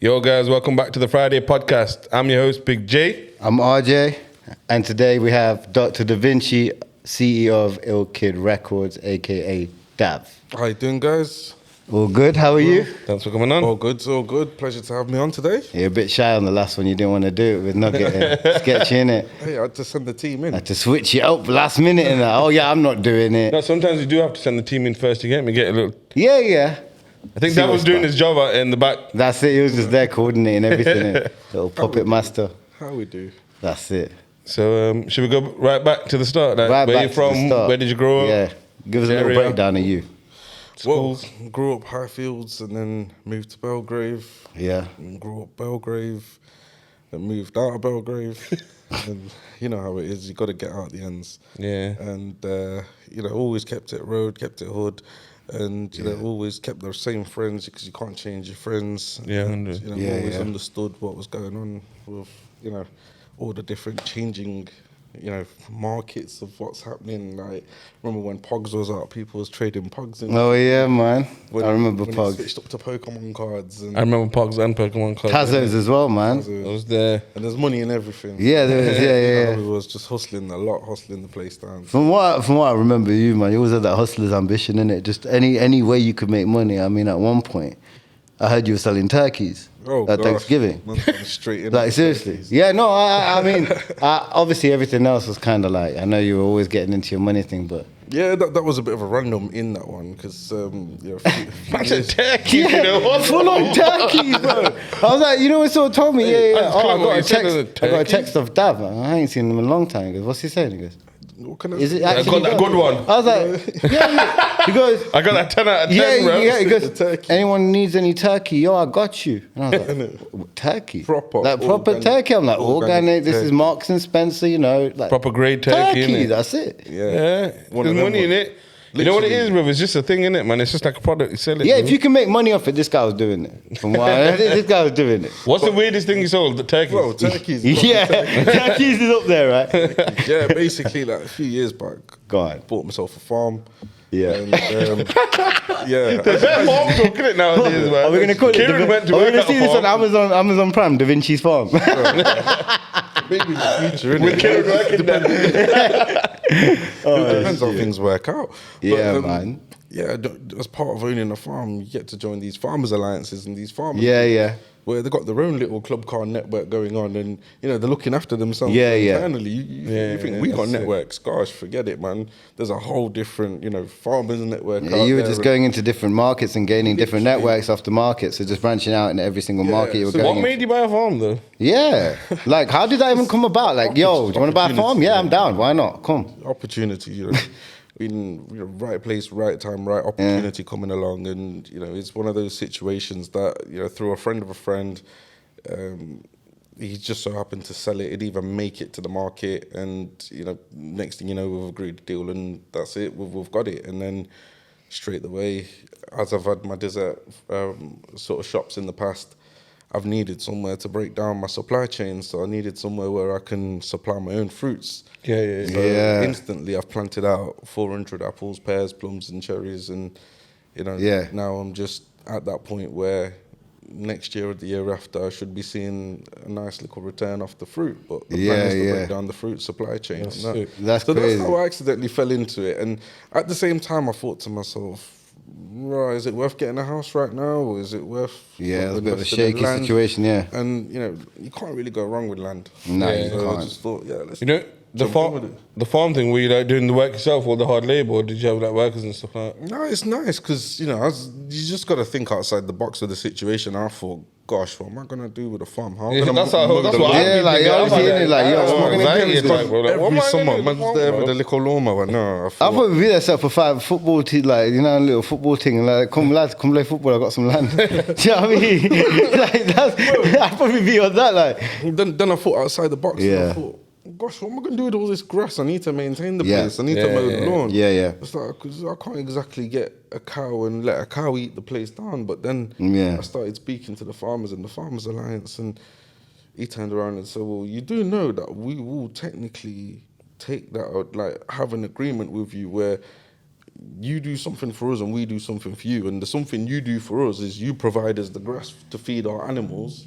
Yo guys, welcome back to the Fryday Podcast. I'm your host, Big J. I'm RJ, and today we have Dr. Davinchi, CEO of Ill Kid Records, aka Dav. How you doing, guys? All good, how are you? Thanks for coming on. All good, all good. Pleasure to have me on today. You're a bit shy on the last one, you didn't want to do it with Nugget sketchy, innit? Hey, I had to send the team in. Had to switch it up last minute and oh yeah, I'm not doing it. No, sometimes you do have to send the team in first to get a little... Yeah. I think See Dad was what's doing back. his job out in the back. That's it, he was just there coordinating everything. Little puppet master. How we do? That's it. So should we go right back to the start? Like, Right where back you to from? the start. Where did you grow up? Yeah, give us a little Area? breakdown of you. Well, grew up Highfields and then moved to Belgrave. Yeah. And grew up Belgrave, then moved out of Belgrave. And you know how it is, you got to get out the ends. Yeah. And, always kept it road, kept it hood. And, always kept the same friends because you can't change your friends. Yeah, And, 100. always understood what was going on with, all the different changing, markets of what's happening. Like, remember when Pogs was out, people was trading Pogs. Oh yeah, man. When, I remember when it Pogs. switched up to Pokemon cards. And I remember Pogs and Pokemon cards. Tazos as well, man. I was there. And there's money in everything. Yeah, there is, yeah. We was just hustling the place down. From what I remember you, man, you always had that hustler's ambition, innit? Just any way you could make money. I mean, at one point, I heard you were selling turkeys at gosh. Thanksgiving. Man's gone straight in. Like, seriously? Yeah, no, I mean, obviously everything else was kind of like, I know you were always getting into your money thing, but... Yeah, that was a bit of a random in that one because, I said turkey, you know what? Full on turkeys, bro. I was like, you know what someone told me? I Yeah. just Oh, came I on, got you a said it was text. I got a turkey? text of Dav. I ain't seen him in a long time. He goes, what's he saying? He goes, what can I is it say? I actually got that good one. I was like, yeah. He goes, I got that 10 out of 10, bro. yeah. He goes, Turkey. anyone needs any turkey? Yo, I got you. And I was like, "What, turkey? Proper, like proper organic- turkey. I'm like, organic. This is turkey. Marks and Spencer. Like Proper grade turkey, innit? That's it. Yeah. One There's of them money in ones. it. You know what it Literally. is, bro? It's just a thing, innit, man? It's just like a product. You sell it. Yeah, bro. if you can make money off it, this guy was doing it. From what I this guy was doing it. What's the weirdest thing you sold? The turkeys. Bro, turkeys. Yeah, turkeys is up there, right? Yeah, basically, like a few years back, Go on. bought myself a farm. Yeah. And, yeah. There's better farm talk, innit, nowadays, man? Are we gonna call it? Kieran went to Are we work gonna at see a this on farm. Amazon Prime? Davinci's farm. Maybe in the future, innit? With Kieran working there. It depends how things work out. Yeah, man. Yeah, as part of owning a farm, you get to join these farmers alliances and these farmers. Yeah. Where they've got their own little club car network going on, and they're looking after themselves. Yeah. Internally, you think we got that's it. networks? Gosh, forget it, man. There's a whole different, farmers network. Yeah, out you were there just and- going into different markets and gaining different Literally. networks off the market. So just branching out in every single market you were so going What in. made you buy a farm, though? Yeah. Like, how did that even come about? Like, yo, do you want to buy a farm? Yeah, I'm down. Why not? Come. Opportunity, in right place, right time, right opportunity coming along, and it's one of those situations that through a friend of a friend, he just so happened to sell it. It'd even make it to the market, and next thing you know, we've agreed a deal, and that's it. We've got it, and then straight away, as I've had my dessert sort of shops in the past, I've needed somewhere to break down my supply chain. So I needed somewhere where I can supply my own fruits. Yeah. So Yeah. instantly I've planted out 400 apples, pears, plums and cherries, and Yeah. now I'm just at that point where next year or the year after I should be seeing a nice little return off the fruit. But the plan is to break down the fruit supply chain. That's and that. sick. That's so crazy. that's how I accidentally fell into it. And at the same time I thought to myself, right, is it worth getting a house right now, or is it worth Yeah, it's a bit of a investing in shaky land? situation, yeah. And you can't really go wrong with land. No, you So I can't. just thought, let's The jump in with it. farm thing, were you like doing the work yourself or the hard labor, or did you have like workers and stuff like that? No, it's nice because you just got to think outside the box of the situation. I thought, gosh, what am I gonna do with a farm? How am I Yeah, gonna that's mow what the lawn? I've Yeah, been like, thinking. you're I'm obviously in it, like, yo, I what am I have gonna do anxiety with attack, this? bro. Like, what am Every I gonna summer, do with man's the farm, there bro? with a little lawnmower. No, I I thought, thought we'd be there set for five football team, like, a little football thing, and like, come lads, come play football, I got some land. Do you know what I mean? Like, I'd probably be on that, like. then I thought outside the box. And Yeah. I thought, gosh, what am I gonna do with all this grass? I need to maintain the Yeah. place. I need to mow the lawn. Yeah. It's like, cause I can't exactly get a cow and let a cow eat the place down. But then Yeah. I started speaking to the farmers and the Farmers Alliance, and he turned around and said, well, you do know that we will technically take that out, like have an agreement with you where you do something for us and we do something for you. And the something you do for us is you provide us the grass to feed our animals,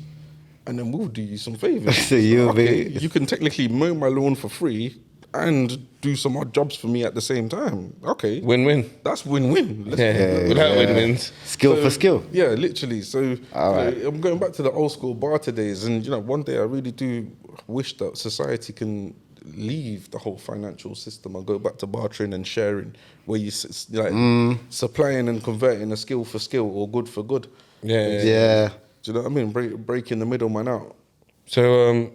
and then we'll do you some favours. So you'll be... You can technically mow my lawn for free and do some odd jobs for me at the same time. Okay. Win-win. That's win-win. Without win-wins. Skill for skill. Yeah, literally. So Right. I'm going back to the old school barter days, and one day I really do wish that society can leave the whole financial system and go back to bartering and sharing, where you supplying and converting a skill for skill or good for good. Yeah. Do you know what I mean? Breaking the middleman out. So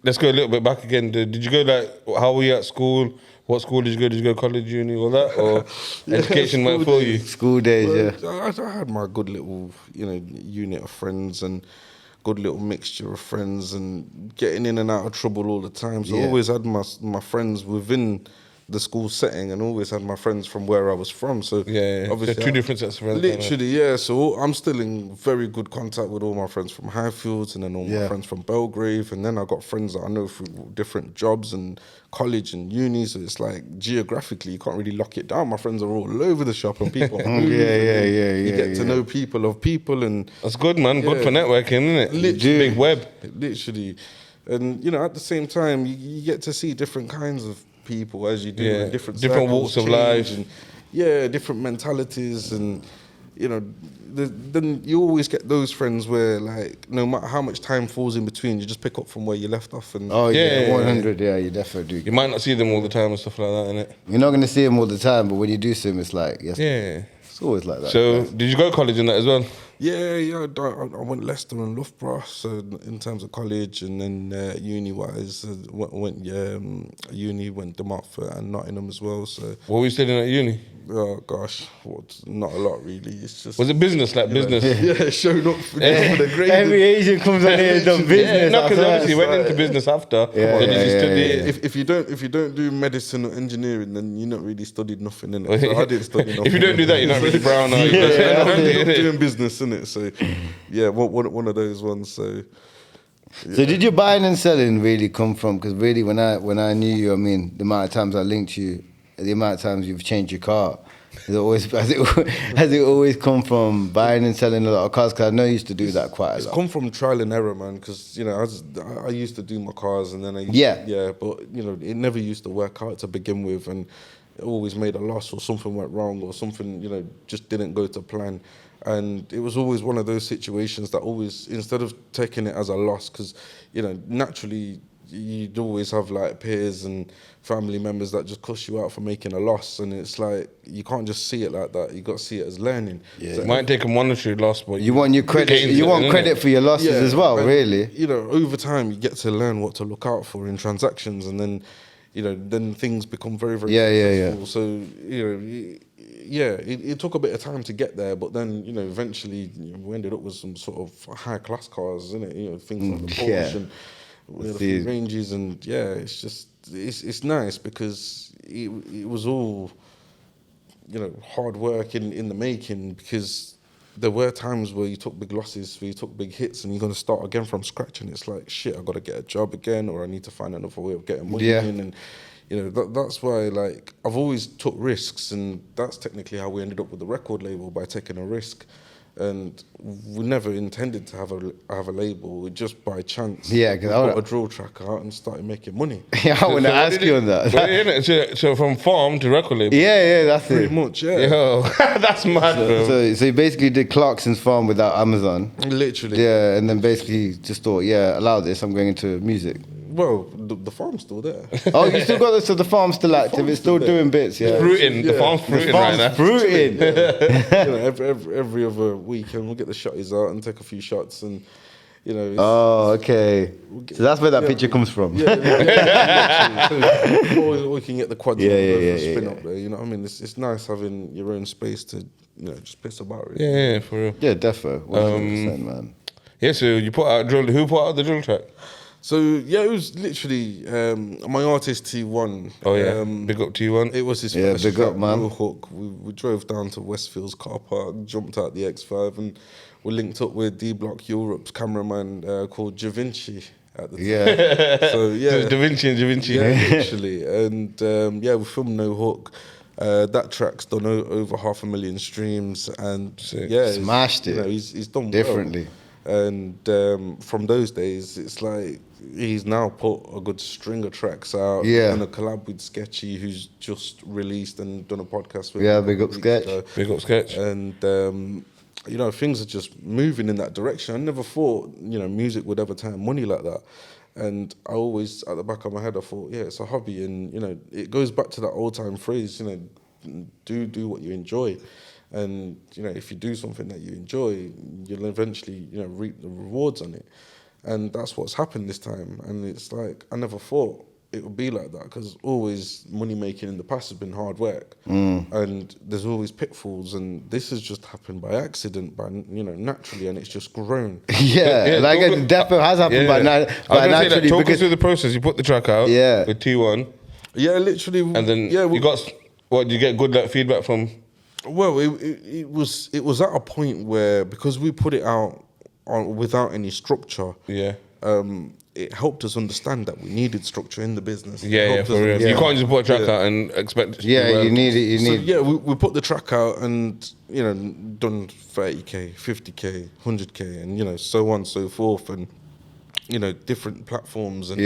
let's go a little bit back again. Did you go how were you at school? What school did you go? Did you go college, uni, all that? Or education went for you? School days, I had my good little, unit of friends and good little mixture of friends and getting in and out of trouble all the time. So I always had my friends within the school setting and always had my friends from where I was from. So obviously so two different sets of friends. Literally, So I'm still in very good contact with all my friends from Highfields and then all my friends from Belgrave. And then I got friends that I know through different jobs and college and uni. So it's like geographically, you can't really lock it down. My friends are all over the shop and people. You get to know people of people, and that's good, man. Good for networking, isn't it? Literally, big web. Literally, and at the same time, you get to see different kinds of people as you do in different walks of life, and different mentalities, and then you always get those friends where like no matter how much time falls in between, you just pick up from where you left off. And 100, you definitely do. You might not see them all the time and stuff like that, innit? You're not going to see them all the time, but when you do see them, it's like it's always like that. So did you go to college in that as well? I went Leicester and Loughborough, so in terms of college, and then uni-wise, went Dartmouth and Nottingham as well. So what were you studying at uni? Oh gosh, not a lot really. It's just was it business business? Showed up for the grade. Every Asian comes on here and done business. No, because obviously you went into business after. If you don't do medicine or engineering, then you're not really studied nothing, innit? So I didn't study nothing. If you don't do that, you're not really brown. You're not doing business, innit? So one of those ones. So. Yeah. So did your buying and selling really come from? Because really, when I knew you, I mean, the amount of times I linked you, the amount of times you've changed your car, has it always come from buying and selling a lot of cars? Because I know you used to do that quite a lot. It's come from trial and error, man. Because I used to do my cars, and then but it never used to work out to begin with, and it always made a loss, or something went wrong, or something just didn't go to plan. And it was always one of those situations that always, instead of taking it as a loss, because naturally you'd always have like peers and family members that just cuss you out for making a loss, and it's like you can't just see it like that. You got to see it as learning. So you might take a monetary loss, but you want your credit. You want credit for your losses as well, really. Over time you get to learn what to look out for in transactions, and then then things become very, very successful. So it took a bit of time to get there, but then eventually we ended up with some sort of high class cars, innit? Things like the Porsche and the Ranges, and it's just it's nice because it was all hard work in the making, because there were times where you took big losses, where you took big hits, and you're going to start again from scratch, and it's like, shit, I got to get a job again, or I need to find another way of getting money in, and that's why, like, I've always took risks, and that's technically how we ended up with the record label, by taking a risk. And we never intended to have a label, just by chance. Yeah, because I got a drill track out and started making money. Yeah, I want to ask you on that. So from farm to record label. Yeah, that's pretty it. much. Yo, that's mad, bro. So you basically did Clarkson's farm without Amazon. Literally. Yeah, and then basically just thought, allow this. I'm going into music. Well, the farm's still there. Oh, you still got this? So the farm's still active. It's still doing bits. Yeah, fruiting. The farm's fruiting right now. Fruiting. Every other weekend we'll get the shotties out and take a few shots, and oh, okay. So that's where that picture comes from. Or we can get the quads spin up there. You know what I mean? It's nice having your own space to just piss about. Really. Yeah, for real. Yeah, defo. 100%, man. Yeah, so you put out drill. Who put out the drill track? So it was literally my artist T1. Oh yeah, big up T1. It was his first big up, man. real hook. We drove down to Westfield's car park, jumped out the X5, and we linked up with D Block Europe's cameraman called Davinchi at the time. Yeah. So Davinci and Davinci. Yeah, literally. And we filmed No Hook. That track's done over 500,000 streams, and Smashed it. You know, he's done differently. well. And from those days, it's like he's now put a good string of tracks out. Yeah. And a collab with Sketchy, who's just released and done a podcast with. Yeah, big up Sketch. Big up Sketch. And you know, things are just moving in that direction. I never thought, you know, music would ever turn money like that. And I always, at the back of my head, I thought, yeah, it's a hobby. And, you know, it goes back to that old time phrase, you know, do what you enjoy. And, you know, if you do something that you enjoy, you'll eventually, you know, reap the rewards on it. And that's what's happened this time. And it's like, I never thought it would be like that, because always money making in the past has been hard work. And there's always pitfalls. And this has just happened by accident, by, you know, naturally, and it's just grown. Yeah, like it definitely has happened by naturally. Talk us through the process. You put the track out with T1. Yeah, literally. And then you got, what, did you get good like, feedback from? Well, it was at a point where, because we put it out without any structure, it helped us understand that we needed structure in the business. Yeah, for real. You can't just put a track out and expect. You need it. We put the track out and, you know, done 30K, 50K, 100K, and, you know, so on and so forth, and, you know, different platforms and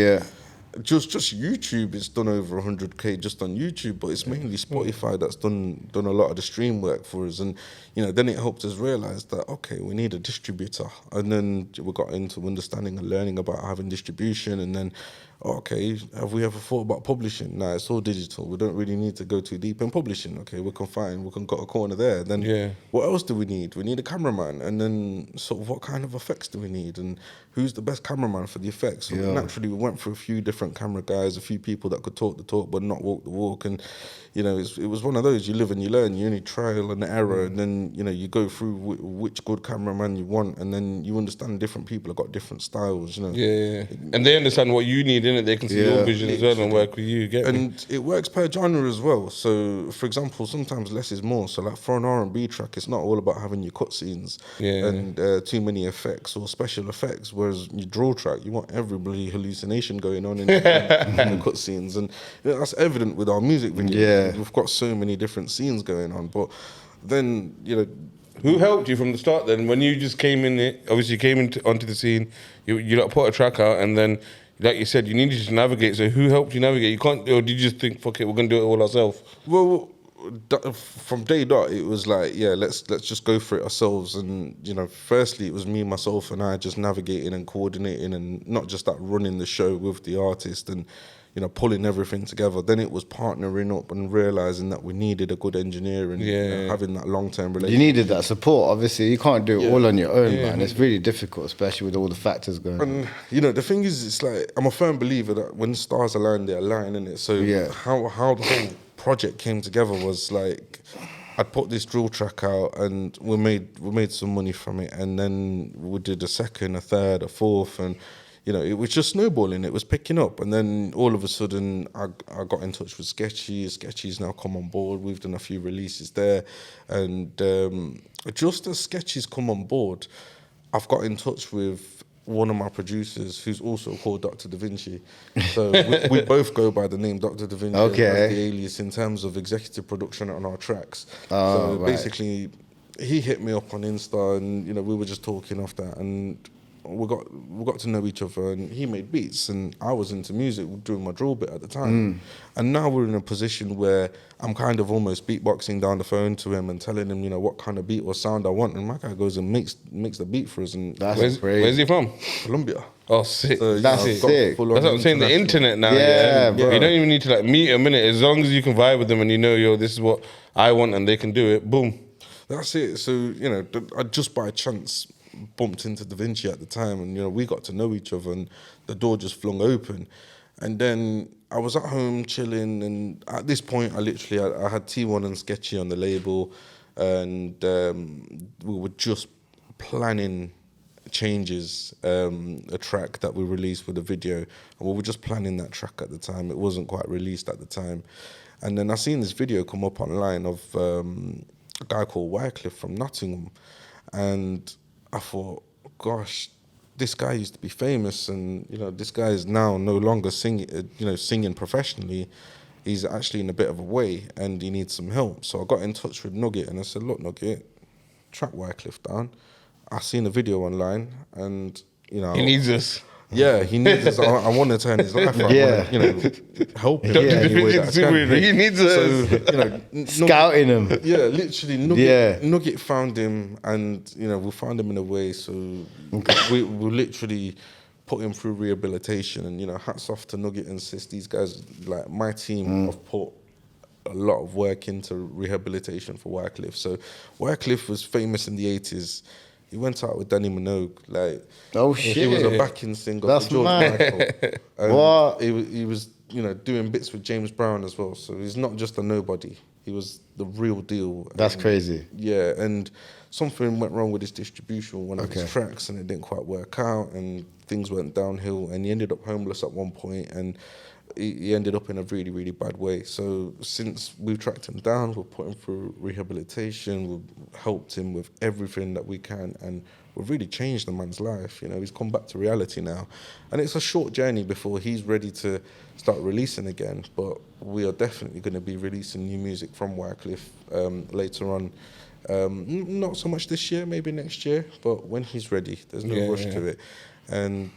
just YouTube. It's done over 100K just on YouTube, but it's mainly Spotify that's done a lot of the stream work for us. And, you know, then it helped us realize that, okay, we need a distributor. And then we got into understanding and learning about having distribution. And then, okay, have we ever thought about publishing? Nah, it's all digital. We don't really need to go too deep in publishing. Okay, we can got a corner there. Then what else do we need? We need a cameraman. And then sort of what kind of effects do we need? And who's the best cameraman for the effects? So naturally, we went through a few different camera guys, a few people that could talk the talk but not walk the walk. And, you know, it was one of those, you live and you learn. You only trial and error. And then, you know, you go through which good cameraman you want. And then you understand different people have got different styles, you know. Yeah. And they understand what you need, innit? They can see your vision as well and work with you. And it works per genre as well. So, for example, sometimes less is more. So, like for an R&B track, it's not all about having your cutscenes and too many effects or special effects. Whereas your draw track, you want everybody hallucination going on in the cutscenes, and you know, that's evident with our music videos. We've got so many different scenes going on. But then, you know, who helped you from the start then? When you just came in, obviously you came onto the scene, you like put a track out, and then, like you said, you needed to navigate. So who helped you navigate? You can't, or did you just think, fuck it, we're gonna do it all ourselves? Well, from day dot, it was like, yeah, let's just go for it ourselves. And, you know, firstly, it was me, myself, and I just navigating and coordinating, and not just that running the show with the artist and, you know, pulling everything together. Then it was partnering up and realizing that we needed a good engineer and you know, having that long-term relationship. You needed that support. Obviously, you can't do it all on your own, man. It's really difficult, especially with all the factors going on. And, you know, the thing is, it's like, I'm a firm believer that when stars align, they align, innit? So how the whole project came together was like, I'd put this drill track out and we made some money from it, and then we did a second, a third, a fourth, and you know, it was just snowballing. It was picking up, and then all of a sudden, I got in touch with Sketchy. Sketchy's now come on board. We've done a few releases there, and just as Sketchy's come on board, I've got in touch with one of my producers who's also called Dr. Davinchi. So we both go by the name Dr. Davinchi as the alias in terms of executive production on our tracks. So basically, he hit me up on Insta, and you know, we were just talking off that, and we got to know each other, and he made beats and I was into music doing my drill bit at the time. And now we're in a position where I'm kind of almost beatboxing down the phone to him and telling him, you know, what kind of beat or sound I want, and my guy goes and makes the beat for us. And where's he from? Colombia. Oh, sick. So, that's sick. That's what I'm saying, the internet now. Bro. You don't even need to like meet him, innit? As long as you can vibe with them and you know, yo, this is what I want, and they can do it, boom. That's it. So, you know, I just by chance bumped into Davinchi at the time, and you know, we got to know each other, and the door just flung open. And then I was at home chilling, and at this point, I had T1 and Sketchy on the label, and we were just planning Changes, a track that we released with a video, and we were just planning that track at the time. It wasn't quite released at the time, and then I seen this video come up online of a guy called Cliffe from Nottingham, and I thought, gosh, this guy used to be famous, and you know, this guy is now no longer singing professionally, he's actually in a bit of a way and he needs some help. So I got in touch with Nugget and I said, look, Nugget, track Wycliffe down. I seen a video online and, you know... He needs us. Yeah, he needs us. I want to turn his life around. Yeah. I want to, help him. Dr. any way Davinchi that I can. superhero. He needs us. So, Scouting him. Yeah, literally, Nugget found him, and we found him in a way. So we literally put him through rehabilitation, and hats off to Nugget and Sis. These guys, like my team, have put a lot of work into rehabilitation for Wycliffe. So Wycliffe was famous in the 80s. He went out with Danny Minogue, like Oh shit! he was a backing singer That's for George mad. Michael. And What? He was doing bits with James Brown as well. So he's not just a nobody. He was the real deal. That's And, crazy. Yeah, and something went wrong with his distribution on one of Okay. his tracks, and it didn't quite work out, and things went downhill, and he ended up homeless at one point, and he ended up in a really, really bad way. So since we've tracked him down, we've put him through rehabilitation, we've helped him with everything that we can, and we've really changed the man's life. He's come back to reality now. And it's a short journey before he's ready to start releasing again, but we are definitely going to be releasing new music from Wycliffe later on. Not so much this year, maybe next year, but when he's ready, there's no rush to it. And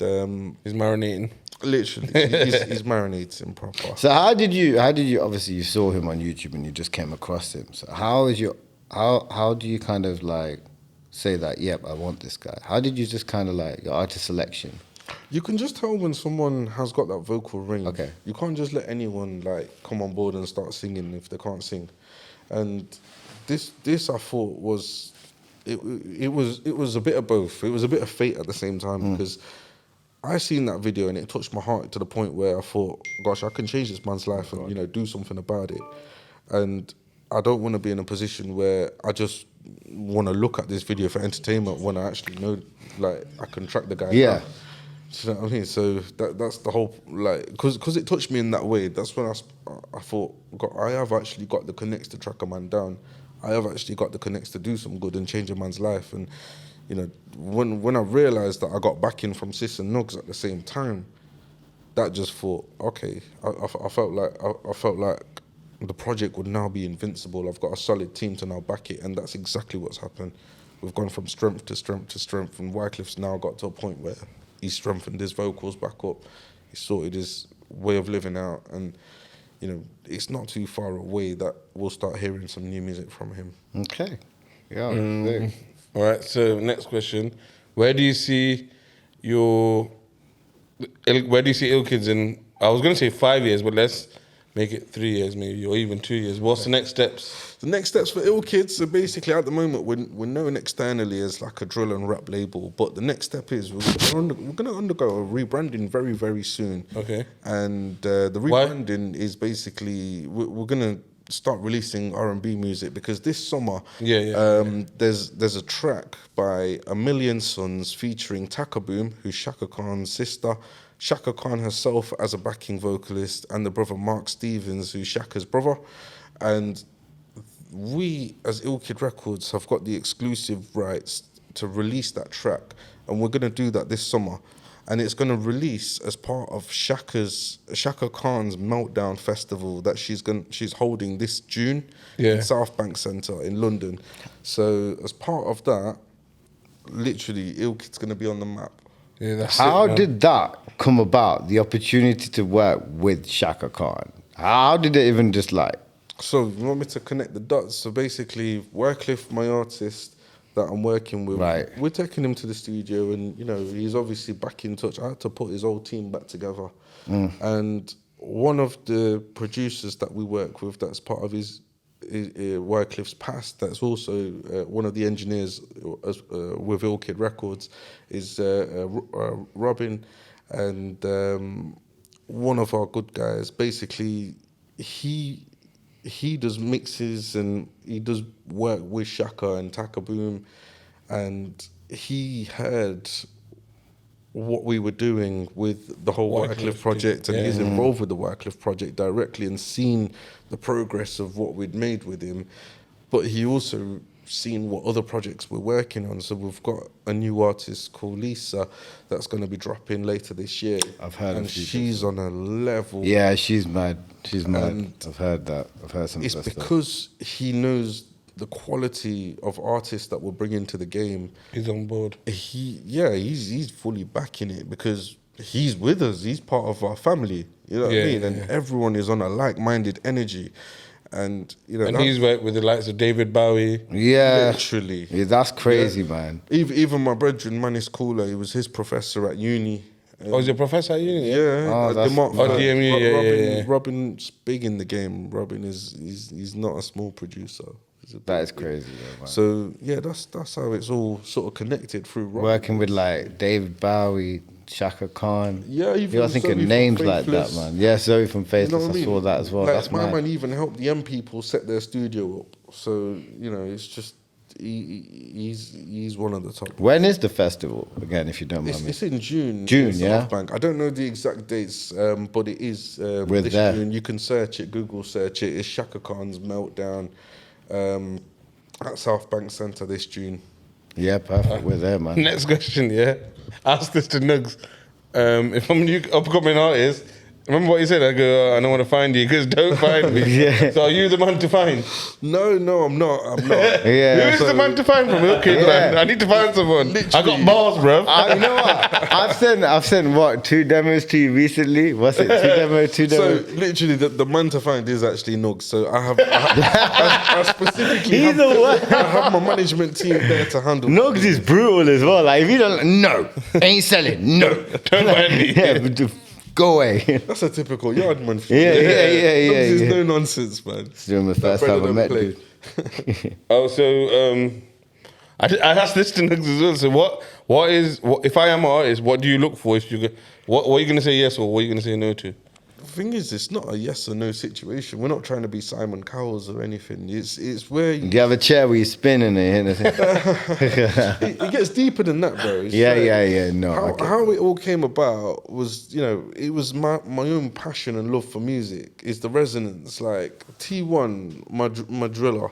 He's marinating. literally, he's marinating proper. So how did you obviously you saw him on YouTube and you just came across him. So how do you kind of like say that, yep, I want this guy? How did you just kind of like your artist selection? You can just tell when someone has got that vocal range. Okay. You can't just let anyone like come on board and start singing if they can't sing. And this I thought was it was a bit of both. It was a bit of fate at the same time because I seen that video and it touched my heart to the point where I thought, gosh, I can change this man's life and do something about it. And I don't want to be in a position where I just want to look at this video for entertainment when I actually know, like, I can track the guy Yeah. down. Do you know what I mean? So that's the whole, like, because it touched me in that way. That's when I thought, God, I have actually got the connects to track a man down. I have actually got the connects to do some good and change a man's life. And when I realised that I got backing from Sis and Nugs at the same time, that just thought, okay, I felt like the project would now be invincible. I've got a solid team to now back it, and that's exactly what's happened. We've gone from strength to strength to strength, and Wycliffe's now got to a point where he's strengthened his vocals back up. He's sorted his way of living out, and it's not too far away that we'll start hearing some new music from him. Okay. Yeah. All right, so next question. Where do you see Ill Kids in, I was going to say 5 years, but let's make it 3 years maybe, or even 2 years. What's the next steps? The next steps for Ill Kids, so basically at the moment we're known externally as like a drill and rap label, but the next step is we're going to undergo a rebranding very, very soon. Okay. And the rebranding is basically, we're going to start releasing R&B music because this summer there's a track by A Million Suns featuring Takaboom, who's Shaka Khan's sister, Shaka Khan herself as a backing vocalist, and the brother Mark Stevens, who's Shaka's brother. And we, as Ill Kid Records, have got the exclusive rights to release that track, and we're going to do that this summer. And it's going to release as part of Shaka Khan's Meltdown Festival that she's holding this June in South Bank Centre in London. So as part of that, literally, Ill Kid's going to be on the map. Yeah, that's How did that come about, the opportunity to work with Shaka Khan? How did it even just like? So you want me to connect the dots? So basically, Wycliffe, my artist that I'm working with, we're taking him to the studio, and he's obviously back in touch. I had to put his whole team back together, and one of the producers that we work with, that's part of his Wycliffe's past, that's also one of the engineers with Ill Kid Records, is Robin, and one of our good guys. Basically, he does mixes and he does work with Shaka and Takaboom, and he heard what we were doing with the whole Wycliffe project, and he's involved with the Wycliffe project directly and seen the progress of what we'd made with him. But he also seen what other projects we're working on. So we've got a new artist called Lisa that's going to be dropping later this year. I've heard and of Lisa. she's on a level. Yeah, she's mad. She's mad. And I've heard that. I've heard some of It's that stuff. because he knows the quality of artists that we're bringing to the game. He's on board. He's fully backing it because he's with us. He's part of our family. You know what I mean? And everyone is on a like-minded energy. And you know, And he's worked with the likes of David Bowie. Yeah. literally. Yeah, that's crazy, man. Even my brethren, Manis Cooler, he was his professor at uni. Oh, he's a professor at uni? Yeah, Oh, at that's- DeMont. Oh, DMU, yeah. Robin's big in the game. Robin he's not a small producer. He's a That big- is crazy, though, man. So yeah, that's how it's all sort of connected through Robin. Working with like David Bowie, Shaka Khan. Yeah, even I think Zoe of from names like that, Faithless. man. Yeah, Zoe from You know Faithless. what I mean? I saw that as well. Like, That's my mad. man even helped the young people set their studio up. So you know, it's just he's one of the top. When is the festival again? If you don't mind me. It's in June. June, in South yeah? Bank. I don't know the exact dates, but it is We're this there. June. You can search it, Google search it. It's Shaka Khan's Meltdown at South Bank Centre this June. Yeah, perfect. We're there, man. Next question, yeah. Ask this to Nugs. If I'm a new upcoming artist, remember what you said? I go, I don't want to find you because don't find me. Yeah. So are you the man to find? No, I'm not. Yeah. Who's the man to find from Milkid, Yeah. man? I need to find someone. I got bars, bro. You know what? I've sent what 2 demos to you recently. What's it? 2 So demos. literally, the man to find is actually Nugs. So I specifically He's the one. I have my management team there to handle. Nugs is brutal as well. Like if you don't, no, ain't selling. No, Don't mind me. Yeah, but just go away. That's a typical yardman. Yeah. There's yeah. no nonsense, man. It's doing the first That time I brother met don't dude. Oh, so I asked this to Nugs as well. So what is if I am an artist? What do you look for? If you go, what are you gonna say yes or what are you gonna say no to? The thing is, it's not a yes or no situation. We're not trying to be Simon Cowell or anything. It's where Do you have a chair where you spin in it? it gets deeper than that, bro. It's Yeah. No, How it all came about was, you know, it was my own passion and love for music. Is the resonance like T1, my driller.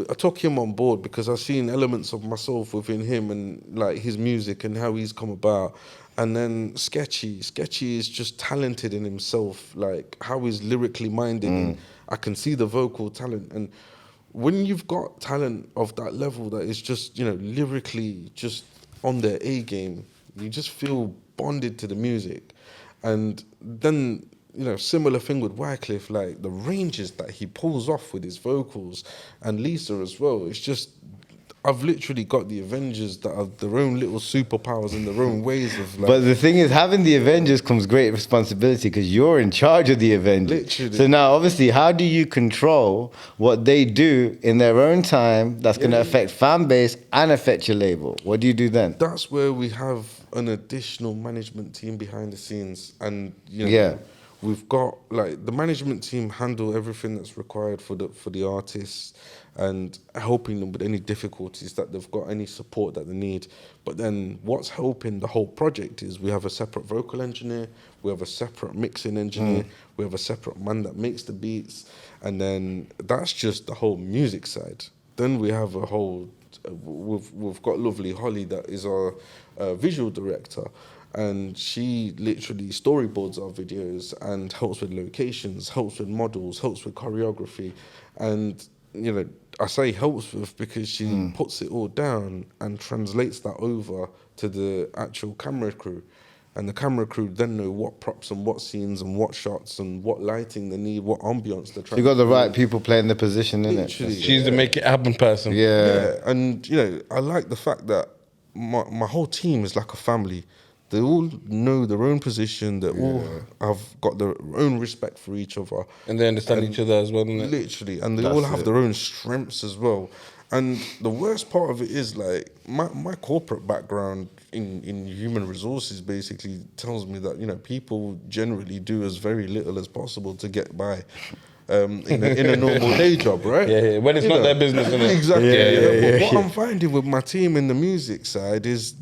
I took him on board because I've seen elements of myself within him and like his music and how he's come about. And then Sketchy is just talented in himself, like how he's lyrically minded. And I can see the vocal talent. And when you've got talent of that level that is just, you know, lyrically just on their A game, you just feel bonded to the music. And then, you know, similar thing with Wycliffe, like the ranges that he pulls off with his vocals, and Lisa as well. It's just, I've literally got the Avengers that have their own little superpowers in their own ways of like. But the thing is, having the Avengers comes great responsibility because you're in charge of the Avengers. Literally. So now, obviously, how do you control what they do in their own time that's going to affect fan base and affect your label? What do you do then? That's where we have an additional management team behind the scenes, and you know, Yeah. we've got like the management team handle everything that's required for the artists and helping them with any difficulties that they've got, any support that they need. But then what's helping the whole project is we have a separate vocal engineer, we have a separate mixing engineer, we have a separate man that makes the beats, and then that's just the whole music side. Then we have a whole, we've got lovely Holly that is our visual director, and she literally storyboards our videos and helps with locations, helps with models, helps with choreography, and you know, I say helps with because she puts it all down and translates that over to the actual camera crew. And the camera crew then know what props and what scenes and what shots and what lighting they need, what ambience they're trying You got the to right do. people playing the position, innit? Literally. She's the make it happen person. Yeah. And you know, I like the fact that my whole team is like a family. They all know their own position. They all have got their own respect for each other. And they understand each other as well, innit? Literally, and they That's all have it. their own strengths as well. And the worst part of it is like my corporate background in human resources basically tells me that, you know, people generally do as very little as possible to get by. In a normal day job, right? Yeah. When it's not their business, innit? Exactly. Yeah, But yeah. what I'm finding with my team in the music side is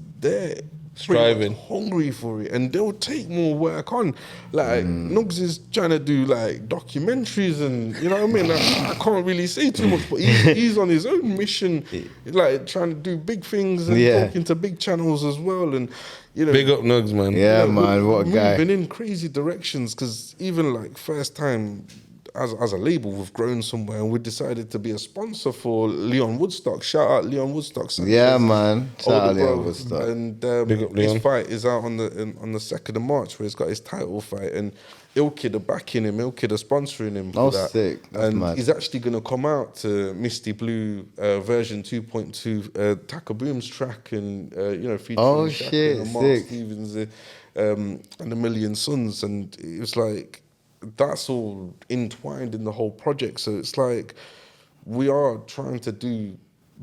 Striving. hungry for it, and they'll take more work on. Like Nugs is trying to do like documentaries, and you know what I mean. I can't really say too much, but he's on his own mission, like trying to do big things and talking to big channels as well, and you know, Big up Nugs, man. Yeah, man, what a guy. moving in crazy directions, because even like first time as a label, we've grown somewhere, and we decided to be a sponsor for Leon Woodstock. Shout out Leon Woodstock. Sanchez, Yeah, man. Shout out older Leon bro. Woodstock. And Big up Leon. his fight is out on the 2nd of March, where he's got his title fight, and Ilkid are backing him, Ilkid are sponsoring him. Oh, for that. sick. That's and mad. he's actually going to come out to Misty Blue version 2.2, Taka Boom's track, and you know, featuring Oh, Shaq shit, and Mark sick. Stevens and A Million Suns, and it was like, that's all entwined in the whole project. So it's like we are trying to do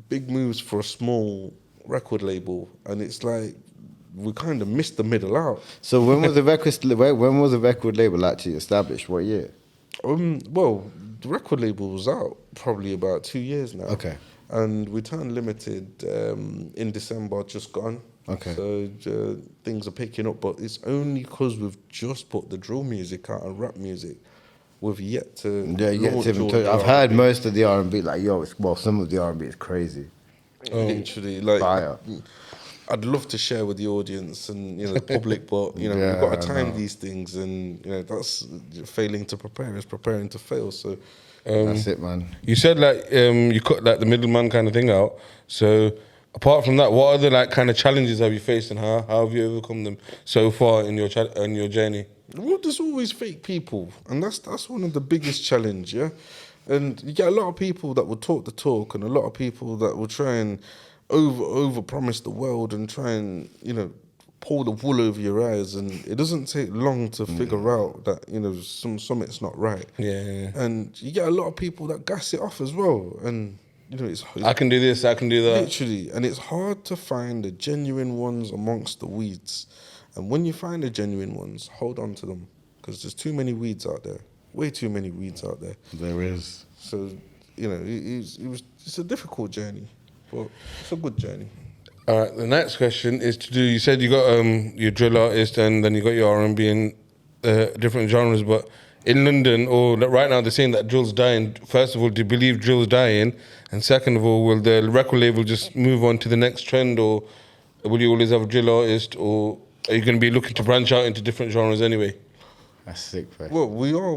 big moves for a small record label, and it's like we kind of missed the middle out. So when was the record label actually established? What year? Well, the record label was out probably about 2 years now. Okay. And we turned limited in December, just gone. Okay. So things are picking up, but it's only because we've just put the drill music out and rap music. We've yet to. Yeah, launch all the I've heard R&B. most of the R&B. Like, some of the R&B is crazy. Literally, like Fire. I'd love to share with the audience and the public, but Yeah, we've got to I time know. these things, and that's failing to prepare is preparing to fail. So That's it, man. You said like you cut like the middleman kind of thing out. So apart from that, what other like kind of challenges have you faced, and how have you overcome them so far in your journey? well, there's always fake people, and that's one of the biggest challenge, yeah. And you get a lot of people that will talk the talk, and a lot of people that will try and over promise the world and try and pull the wool over your eyes, and it doesn't take long to figure out that something's not right. Yeah. And you get a lot of people that gas it off as well, and it's I can do this, I can do that. literally, and it's hard to find the genuine ones amongst the weeds. And when you find the genuine ones, hold on to them, because there's too many weeds out there, way too many weeds out there. There is. So it's a difficult journey, but it's a good journey. All right, the next question is to do. You said you got your drill artist, and then you got your R&B and different genres. But in London, or right now, they're saying that drill's dying. First of all, do you believe drill's dying? And second of all, will the record label just move on to the next trend, or will you always have a drill artist, or are you going to be looking to branch out into different genres anyway? That's sick, bro. Well,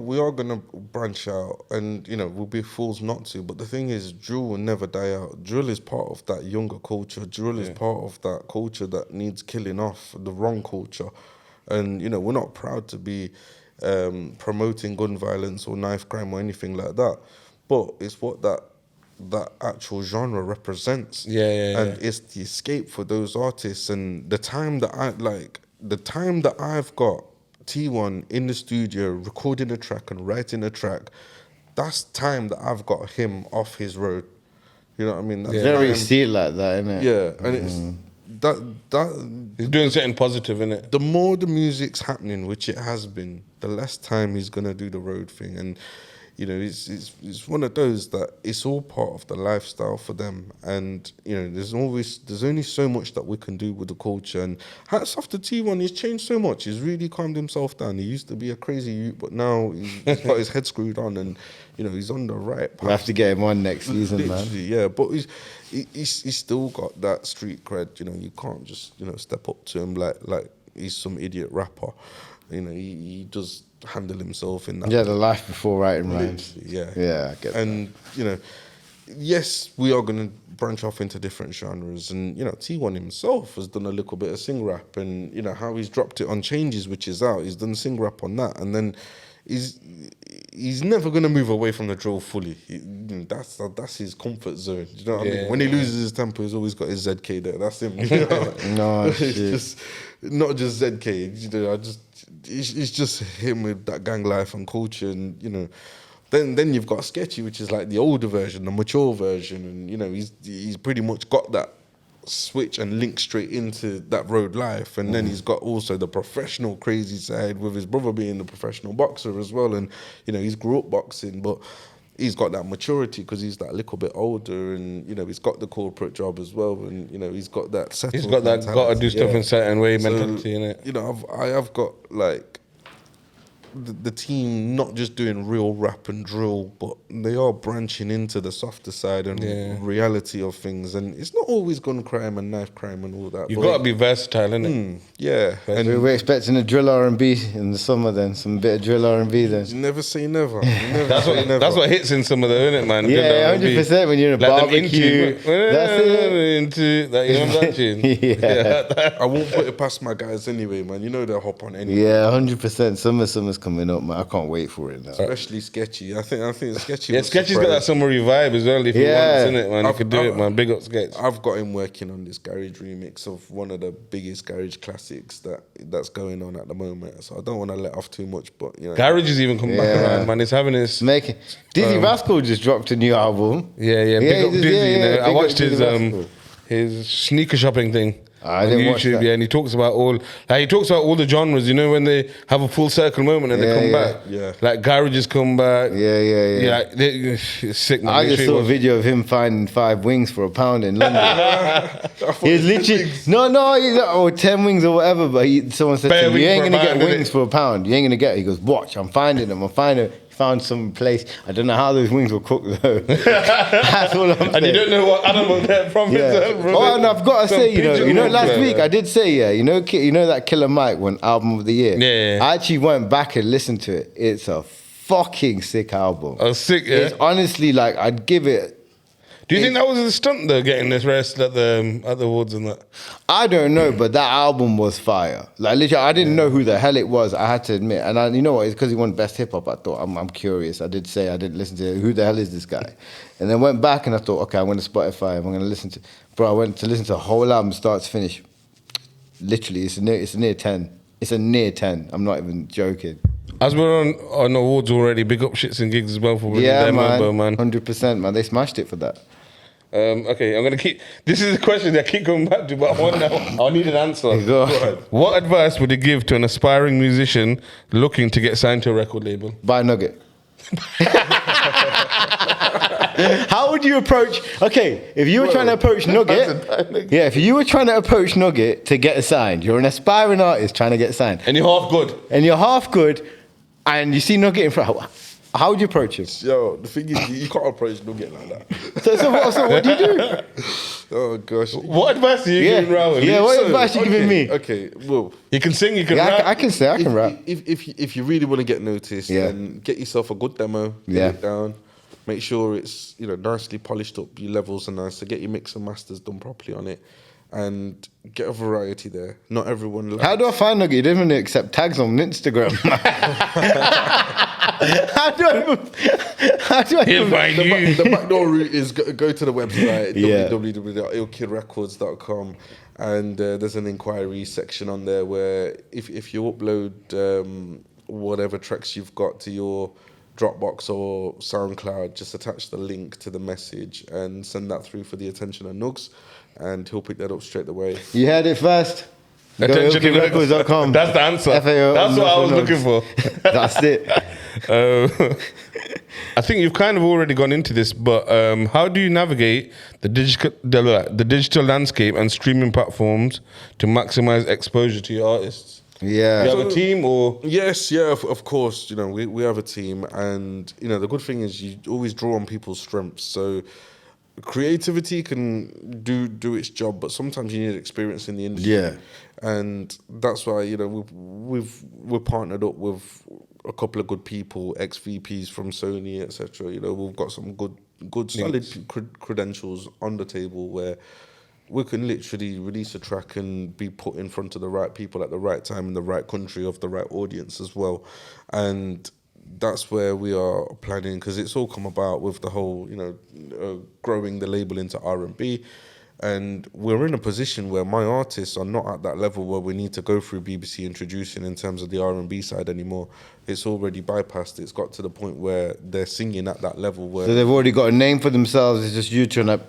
we are gonna branch out, and we'll be fools not to. But the thing is, drill will never die out. Drill is part of that younger culture. Drill is part of that culture that needs killing off, the wrong culture. And we're not proud to be promoting gun violence or knife crime or anything like that. But it's what that actual genre represents. Yeah. And it's the escape for those artists, and the time that I've got T1 in the studio recording a track and writing a track, that's time that I've got him off his road. You know what I mean? That's Very time- see it like that, innit? yeah, and it's He's doing something positive, innit? the more the music's happening, which it has been, the less time he's gonna do the road thing. And it's one of those that it's all part of the lifestyle for them. And there's only so much that we can do with the culture. And hats off to T1, he's changed so much. He's really calmed himself down. He used to be a crazy youth, but now he's got his head screwed on, and he's on the right path. We have to get him on next season, man. Literally, yeah, but he's still got that street cred. You can't just step up to him like he's some idiot rapper. He does handle himself in that. Yeah, the life before writing rhymes. Literally, yeah. Yeah, I get that. And yes, we are going to branch off into different genres. And T1 himself has done a little bit of sing rap, and how he's dropped it on Changes, which is out. He's done sing rap on that, and then he's never going to move away from the drill fully. That's his comfort zone. Do you know what I mean? When he loses his tempo, he's always got his ZK there. That's him. No, It's shit. just not just ZK. It's just him with that gang life and culture, and then you've got Sketchy, which is like the older version, the mature version, and he's pretty much got that switch and link straight into that road life. And then he's got also the professional crazy side, with his brother being the professional boxer as well, and he's grew up boxing. But he's got that maturity because he's that little bit older, and you know he's got the corporate job as well, and you know he's got that settled. He's got that got to do stuff in a certain way mentality, innit? You know, I've got like the team not just doing real rap and drill, but they are branching into the softer side and reality of things. And it's not always gun crime and knife crime and all that. You've got to be versatile, innit? Yeah. And we're expecting a drill R&B in the summer then, some bit of drill R&B then. Never say never. That's what hits in some of the, innit, man? Yeah, 100% when you're in a like barbecue. That's it. Into that, you know that tune? Yeah. I won't put it past my guys anyway, man. You know they'll hop on anyway. Yeah, 100%. Summer's coming up, man. I can't wait for it now. Especially Sketchy. I think Sketchy. Yeah, Sketchy's got that summery vibe as well. If he wants, innit, man? You could do it, man. Big up Sketch. I've got him working on this garage remix of one of the biggest garage classics that's going on at the moment. So I don't want to let off too much, but you know, Garage has even come back around, man. It's having its Dizzy Rascal just dropped a new album. Yeah. Big up Dizzy. You know, I watched his sneaker shopping thing. I didn't watch that. And he talks about all the genres. You know, when they have a full circle moment and they come back. Yeah. Like garages come back. Yeah. It's sick, man. I just saw a video of him finding 5 wings for £1 in London. He's literally 10 wings or whatever. But someone said to him, "You ain't gonna get wings for £1. You ain't gonna get." He goes, "Watch, I'm finding them. Found some place. I don't know how those wings were cooked though." That's all I'm saying. And you don't know what animal they're from. Oh, and I've got to say, you know, last week I did say, you know that Killer Mike won Album of the Year. Yeah. I actually went back and listened to it. It's a fucking sick album. Oh, sick, yeah. It's honestly like I'd give it. Do you think that was a stunt though, getting this rest at the awards and that? I don't know, but that album was fire. Like literally, I didn't know who the hell it was. I had to admit, and you know what? It's because he won Best Hip Hop. I thought I'm curious. I did say I didn't listen to it. Who the hell is this guy? And then went back and I thought, okay, I'm going to Spotify. I'm going to listen to. Bro, I went to listen to the whole album, start to finish. Literally, it's a near 10. It's a near 10. I'm not even joking. As we're on awards already, big up Shits and Gigs as well for winning their member, man. 100%, man. They smashed it for that. Okay, I'm gonna keep. This is a question that I keep coming back to, but I need an answer. Go ahead. What advice would you give to an aspiring musician looking to get signed to a record label? Buy a Nugget. How would you approach? Okay, if you were trying to approach Nugget, if you were trying to approach Nugget to get signed, you're an aspiring artist trying to get signed, and you're half good, and you see Nugget in front. How would you approach him? Yo, the thing is, you can't approach Nugget like that. So what do you do? Oh gosh. What advice are you giving Rahul? Yeah, what advice are you giving me? Okay, well, you can sing, you can rap. I can rap. If you really want to get noticed, then get yourself a good demo, get it down, make sure it's nicely polished up, your levels are nice, so get your mix and masters done properly on it, and get a variety there. Not everyone. How do I find Nugget? You don't even accept tags on Instagram. How do I He'll find you? The backdoor route is go to the website www.illkidrecords.com, and there's an inquiry section on there where if you upload whatever tracks you've got to your Dropbox or SoundCloud, just attach the link to the message and send that through for the attention of Nugs, and he'll pick that up straight away. You heard it first. Attention.records.com. That's the answer. That's what I was looking for. That's it. I think you've kind of already gone into this, but how do you navigate the digital landscape and streaming platforms to maximize exposure to your artists? Yeah. Do you have a team or? Yes, of course. We have a team, and the good thing is you always draw on people's strengths. So creativity can do its job, but sometimes you need experience in the industry. Yeah. And that's why we're partnered up with a couple of good people, ex-VPs from Sony, etc. We've got some good solid credentials on the table where we can literally release a track and be put in front of the right people at the right time in the right country of the right audience as well. And that's where we are planning, because it's all come about with the whole, growing the label into R&B. And we're in a position where my artists are not at that level where we need to go through BBC introducing in terms of the R&B side anymore. It's already bypassed. It's got to the point where they're singing at that level where... So they've already got a name for themselves. It's just you trying to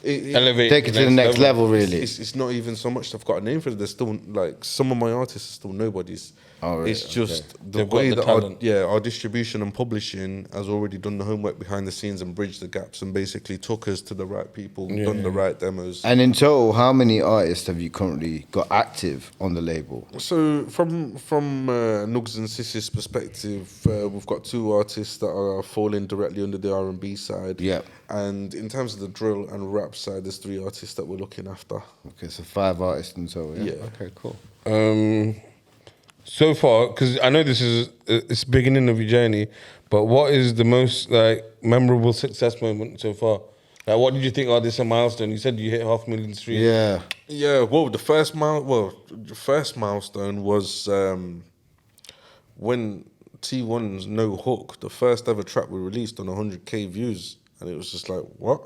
elevate, take it to the next level, really. It's not even so much I've got a name for it. There's still like some of my artists are still nobodies. Oh, really? It's just the They've got way the that talent. our distribution and publishing has already done the homework behind the scenes and bridged the gaps and basically took us to the right people, done the right demos. And in total, how many artists have you currently got active on the label? So from Nugs and Sissy's perspective, we've got 2 artists that are falling directly under the R&B side. Yeah. And in terms of the drill and rap side, there's 3 artists that we're looking after. Okay, so 5 artists in total. Yeah. Yeah. Okay, cool. So far, because I know this is it's the beginning of your journey, but what is the most like memorable success moment so far? Like, what did you think? Oh, this is a milestone. You said you hit 500,000 streams. Yeah. Yeah, well, the first milestone was when T1's No Hook, the first ever track we released on 100k views, and it was just like, what?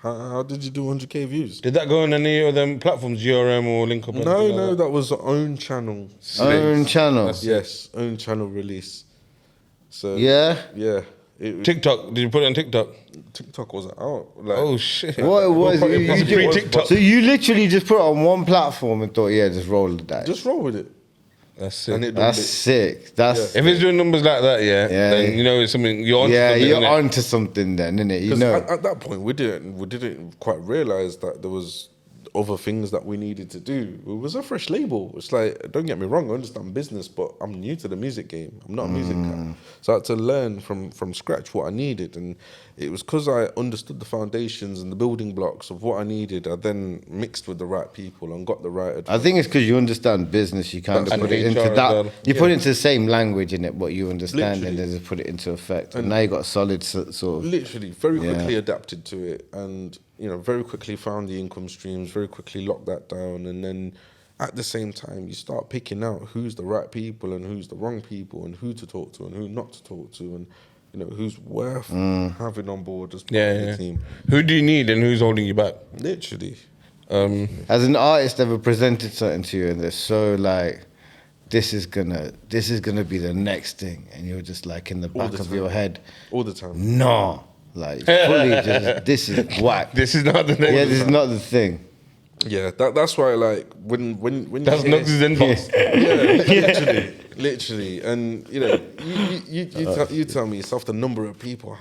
How did you do 100k views? Did that go on any of them platforms, GRM or Link Up? No, that was our own channel. Own channel. Yes, own channel release. So Yeah. yeah. TikTok? Did you put it on TikTok? TikTok wasn't out. Like, Oh shit! What it was, Well, you it was did- pre-TikTok. so you literally just put it on one platform and thought, yeah, just roll the dice. just roll with it. That's it. And it That's done it. sick. That's If it's doing numbers like that, then you know it's something you're on. yeah, something, you're innit? onto something then, innit? You 'Cause know. at that point we didn't quite realize that there was other things that we needed to do. It was a fresh label. It's like, don't get me wrong, I understand business, but I'm new to the music game. I'm not a music guy. So I had to learn from scratch what I needed. And it was because I understood the foundations and the building blocks of what I needed. I then mixed with the right people and got the right advice. I think it's because you understand business. You kind of And put it HR into as that. well. You put it into the same language in it, what you understand, and Literally. then just put it into effect. And now you got a solid sort of. Literally, very Yeah. quickly adapted to it, and very quickly found the income streams. Very quickly locked that down, and then at the same time, you start picking out who's the right people and who's the wrong people, and who to talk to and who not to talk to, and who's worth having on board as part of the team. Who do you need and who's holding you back? Literally, Has an artist ever presented something to you and they're so like, this is gonna be the next thing, and you're just like in the back the of time. your head, all the time. no, like fully just this is whack. This is not the next. Yeah, this is not the thing. Yeah, that's why like when That's you hear- Nugs' inbox. Yeah, literally, and you tell me yourself the number of people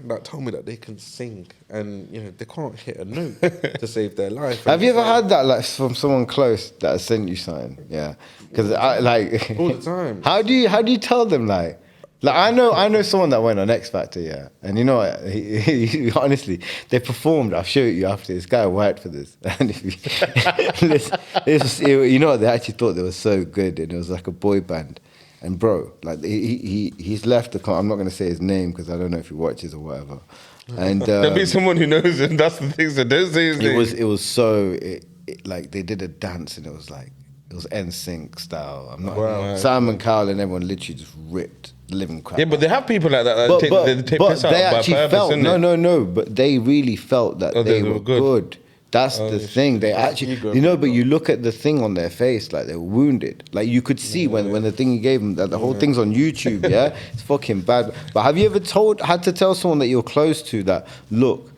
that tell me that they can sing and they can't hit a note to save their life. Have you ever had that like from someone close that has sent you something? Yeah, because I like all the time? How do you tell them like I know someone that went on X Factor, yeah, and you know what? He honestly, they performed. I'll show you after. This guy worked for this, and if you know what? They actually thought they were so good, and it was like a boy band. And bro, like he's left the. I'm not gonna say his name because I don't know if he watches or whatever. And There'll be someone who knows him. That's the thing. So don't say his name. it was so like they did a dance and it was like it was NSYNC style. I'm not. Wow. Simon Cowell and everyone literally just ripped the living crap. Yeah, but they have people like that. But They take piss out they by actually purpose, felt innit? no. But they really felt that they were good. That's the thing. They actually, but you look at the thing on their face, like they were wounded. Like you could see when the thing you gave them, that the whole thing's on YouTube. Yeah, it's fucking bad. But have you ever had to tell someone that you're close to that? Look,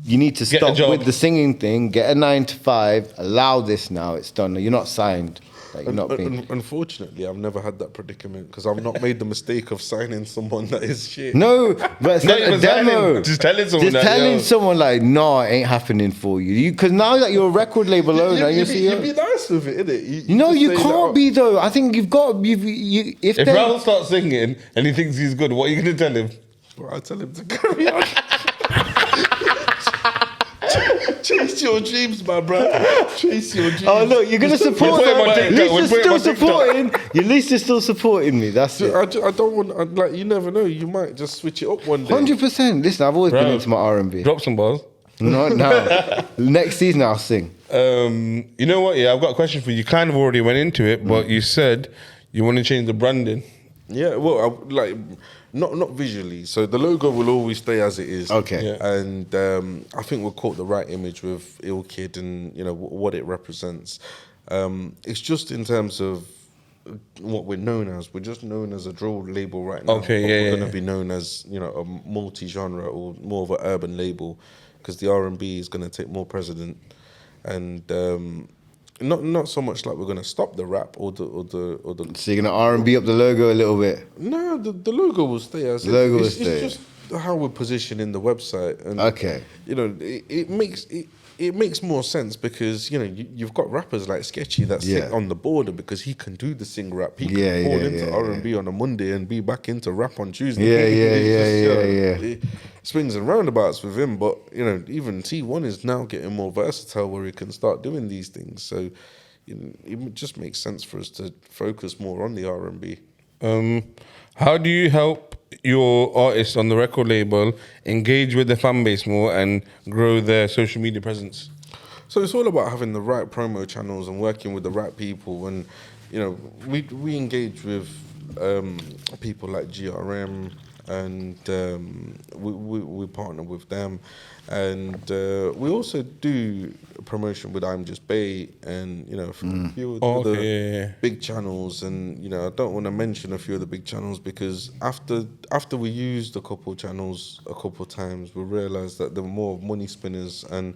you need to Get a stop job. with the singing thing. Get a 9 to 5. Allow this now. It's done. You're not signed. Like you're not being. Unfortunately, I've never had that predicament because I've not made the mistake of signing someone that is shit. No, but it's No, not you a was telling- demo. just telling someone Just that, telling yo. someone like, no, it ain't happening for you. Because now that you're a record label owner, You see, be nice with it, innit? you know, just you say that, can't be though. I think you've got you. If If they, Rahul starts singing and he thinks he's good, what are you going to tell him? Bro, I tell him to carry on. Chase your dreams, my bro. Chase your dreams. oh look, you're gonna support put him them. on At TikTok, least we'll you're put him still on TikTok. supporting. At least you're still supporting me. That's it. I don't want like you never know. You might just switch it up one day. 100%. Listen, I've always been Bro, into my R&B. Drop some bars. Not now. Next season I'll sing. You know what? Yeah, I've got a question for you. You kind of already went into it, but you said you want to change the branding. Yeah, well, not visually. So the logo will always stay as it is. Okay. Yeah. And I think we'll caught the right image with Ill Kid and what it represents. It's just in terms of what we're known as. We're just known as a drill label right now. Okay, but yeah, we're yeah, going to yeah. be known as a multi-genre or more of an urban label. because the R&B is going to take more precedent, and not so much like we're going to stop the rap or the. So you're gonna R&B up the logo a little bit. No, the logo will stay as The logo will it's stay. just how we're positioning the website, and Okay. you know, it makes more sense because, you know, you've got rappers like Sketchy that sit Yeah. on the border because he can do the sing rap. He Yeah, can fall yeah, into yeah, R&B on a Monday and be back into rap on Tuesday. Yeah, It's just, yeah. it swings and roundabouts with him, but you know, even T1 is now getting more versatile where he can start doing these things. So you know, it just makes sense for us to focus more on the R&B. How do you help your artists on the record label engage with the fan base more and grow their social media presence? So it's all about having the right promo channels and working with the right people. And you know, we engage with people like GRM, and we partner with them, and we also do a promotion with I'm Just Bay, and you know, from a few of the big channels. And you know, I don't want to mention a few of the big channels because after we used a couple channels a couple Mm. times, we realized that they were more money spinners and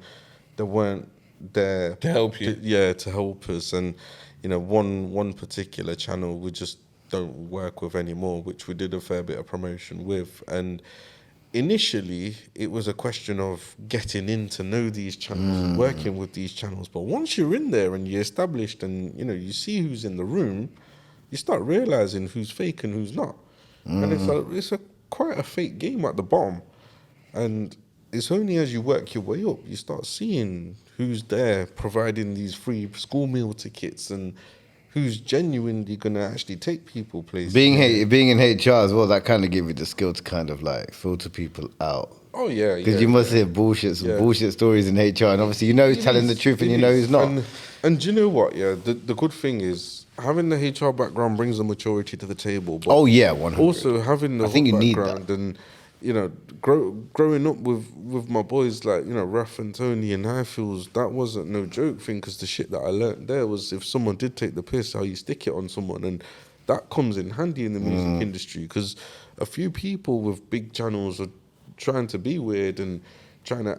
they weren't there To help you. to help us. And you know, one particular channel we just don't work with anymore, which we did a fair bit of promotion with. And initially it was a question of getting in to know these channels and working with these channels, but once you're in there and you're established and you know, you see who's in the room, you start realizing who's fake and who's not. And it's a quite a fake game at the bottom. And it's only as you work your way up, you start seeing who's there providing these free school meal tickets and who's genuinely going to actually take people places. Being in HR as well, that kind of gave you the skill to kind of like filter people out. Oh, yeah. Because you must hear bullshit stories in HR, and obviously you know who's telling the truth and you know who's not. And do you know what? Yeah, the good thing is having the HR background brings the maturity to the table. But Oh yeah, 100. also having the I think you need background and you know, growing up with my boys like, you know, Raf and Tony and Highfields, that wasn't no joke thing, because the shit that I learned there was if someone did take the piss, how you stick it on someone, and that comes in handy in the music industry, because a few people with big channels are trying to be weird and trying to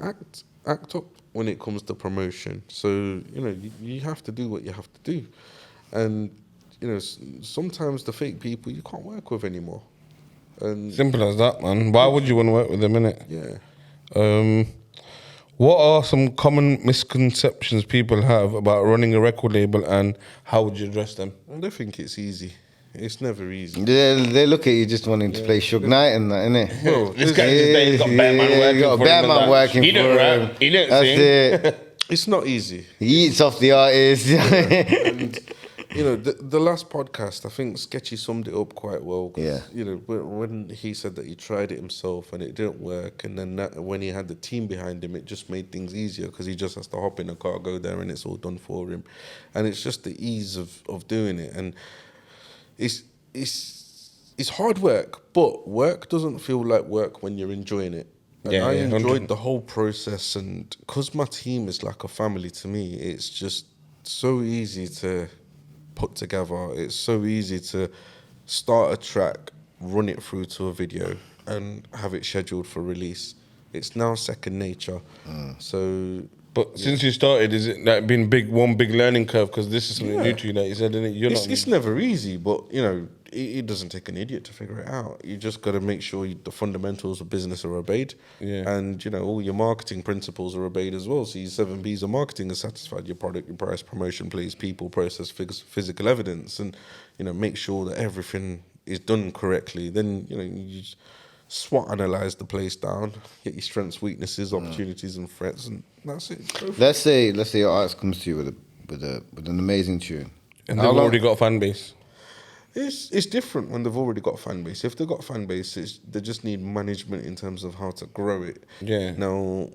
act up when it comes to promotion. So you know, you have to do what you have to do, and you know, sometimes the fake people you can't work with anymore. And Simple as that, man. Why would you want to work with them, innit? yeah. What are some common misconceptions people have about running a record label, and how would you address them? I don't think it's easy. It's never easy. They look at you just wanting to play Suge Knight and that, innit? Well, This guy just saying he's got Batman working He got for him. Batman and that. working He for don't him. rap. He don't That's sing. it. it's not easy. He eats off the artist. And you know, the last podcast, I think Sketchy summed it up quite well. 'Cause, Yeah. you know, when he said that he tried it himself and it didn't work, and then when he had the team behind him, it just made things easier because he just has to hop in a car, go there, and it's all done for him. And it's just the ease of doing it. And it's hard work, but work doesn't feel like work when you're enjoying it. And I enjoyed 100%. the whole process, and because my team is like a family to me, it's just so easy to put together. It's so easy to start a track, run it through to a video, and have it scheduled for release. It's now second nature. So, But since you started, is it like been one big learning curve? Because this is something new to you, like you said, innit? You're it's never easy, but you know, it doesn't take an idiot to figure it out. You just got to make sure the fundamentals of business are obeyed, and you know, all your marketing principles are obeyed as well. So your 7 B's of marketing is satisfied: your product, your price, promotion, place, people, process, physical evidence, and you know, make sure that everything is done correctly. Then you know, you just SWOT analyze the place down, get your strengths, weaknesses, opportunities, and threats, and that's it. Let's say your artist comes to you with an amazing tune, and they've already got a fan base. It's different when they've already got a fan base. If they've got a fan base, they just need management in terms of how to grow it. Yeah. Now,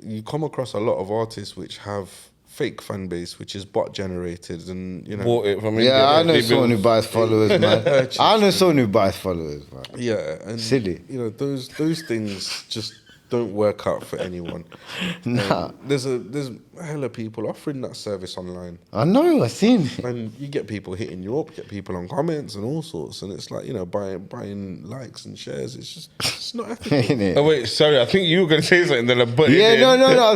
you come across a lot of artists which have fake fan base, which is bot generated, and you know. Bought it from India. Yeah, I know They someone who built- buys followers, man. I know someone who buys followers, man. Yeah, and Silly. You know, those things just don't work out for anyone. Nah. There's a hella people offering that service online. I know, I've seen it. And you get people hitting you up, get people on comments and all sorts, and it's like, buying likes and shares. It's not ethical. Ain't it? Oh wait, sorry. I think you were gonna say something. Then I butted Yeah, in. no. I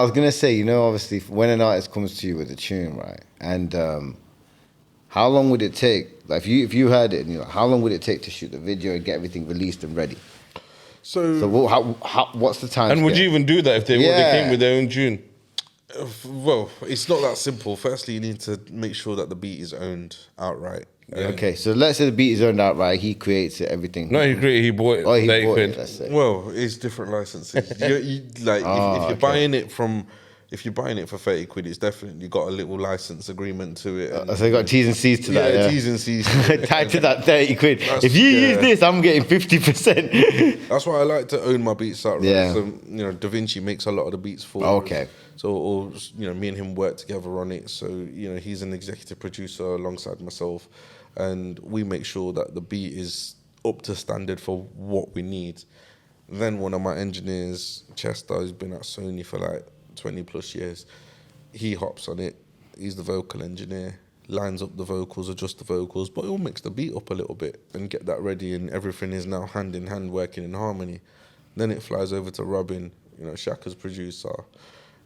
was gonna say, obviously, when an artist comes to you with a tune, right, and how long would it take? Like, if you heard it, and how long would it take to shoot the video and get everything released and ready? So what's the time? And would you even do that if they came with their own tune? Well, it's not that simple. Firstly, you need to make sure that the beat is owned outright. Okay, so let's say the beat is owned outright. He creates it, everything. No, he created. He bought it. Oh, he 30 bought quid. it. Let's say. Well, it's different licenses. If you're buying it if you're buying it for 30 quid, it's definitely got a little license agreement to it. And, So you got T's and C's to that. Yeah, T's and C's. Tied to that 30 quid. If you use this, I'm getting 50%. That's why I like to own my beats outright. Yeah. So, Davinchi makes a lot of the beats for Okay. us. So, me and him work together on it. So, he's an executive producer alongside myself. And we make sure that the beat is up to standard for what we need. Then one of my engineers, Chester, who's been at Sony for like 20 plus years, he hops on it. He's the vocal engineer, lines up the vocals, adjusts the vocals, but he'll mix the beat up a little bit and get that ready, and everything is now hand in hand working in harmony. Then it flies over to Robin, Shaka's producer,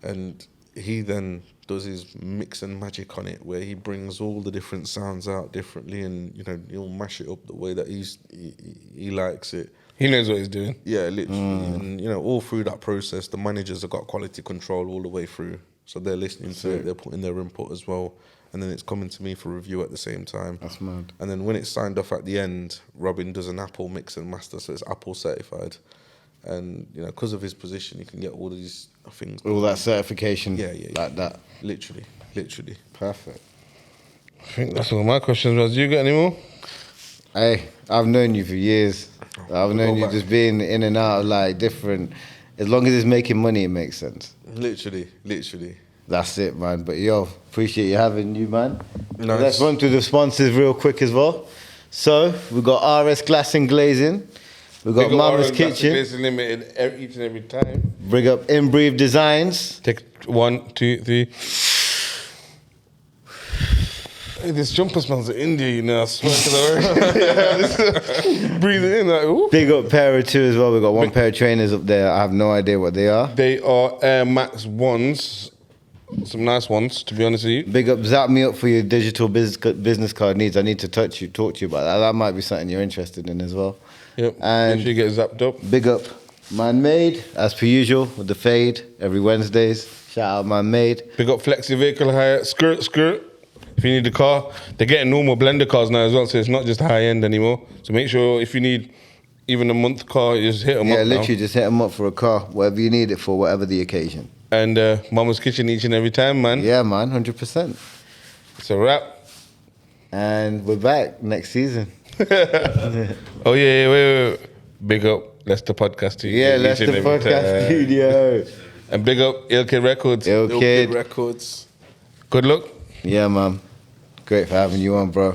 and he then does his mix and magic on it, where he brings all the different sounds out differently, and he'll mash it up the way that he likes it. He knows what he's doing. Yeah, literally. And, all through that process, the managers have got quality control all the way through. So they're listening to it, they're putting their input as well. And then it's coming to me for review at the same time. That's mad. And then when it's signed off at the end, Robin does an Apple mix and master, so it's Apple certified. And, because of his position, he can get all these things. All that certification. Yeah. Like that. Literally. Perfect. I think that's all my questions was. You got any more? Hey, I've known you for years. I've known you back. just being in and out of like different. As long as it's making money, it makes sense. Literally. That's it, man. But appreciate you having you, man. Nice. Let's run through the sponsors real quick as well. So we got RS Glass and Glazing. We got Mama's Kitchen. It's limited each and every time. Bring up Inbrief Designs. Take 1, 2, 3. Hey, this jumper smells of India, I swear to the Lord. Breathe it in like, ooh. Big up Pair of Two as well. We got one pair of trainers up there. I have no idea what they are. They are Air Max 1s. Some nice ones, to be honest with you. Big up, zap me up for your digital business card needs. I need to talk to you about that. That might be something you're interested in as well. Yep. And Make sure you get zapped up. big up Man Made, as per usual, with the fade every Wednesdays. Shout out Man Made. Big up Flexi Vehicle Hire. Skirt. If you need a car, they're getting normal blender cars now as well, so it's not just high end anymore. So make sure if you need even a month car, you just hit them up. Yeah, literally now. just hit them up for a car, whatever you need it for, whatever the occasion. And Mama's Kitchen each and every time, man. Yeah, man, 100%. It's a wrap. And we're back next season. Oh yeah, wait. Big up Leicester Podcast Studio. Yeah, each Leicester and every Podcast time. Studio. And big up Ilke Records. Yo, Little kid. Records. Good luck. Yeah, man. Great for having you on, bro.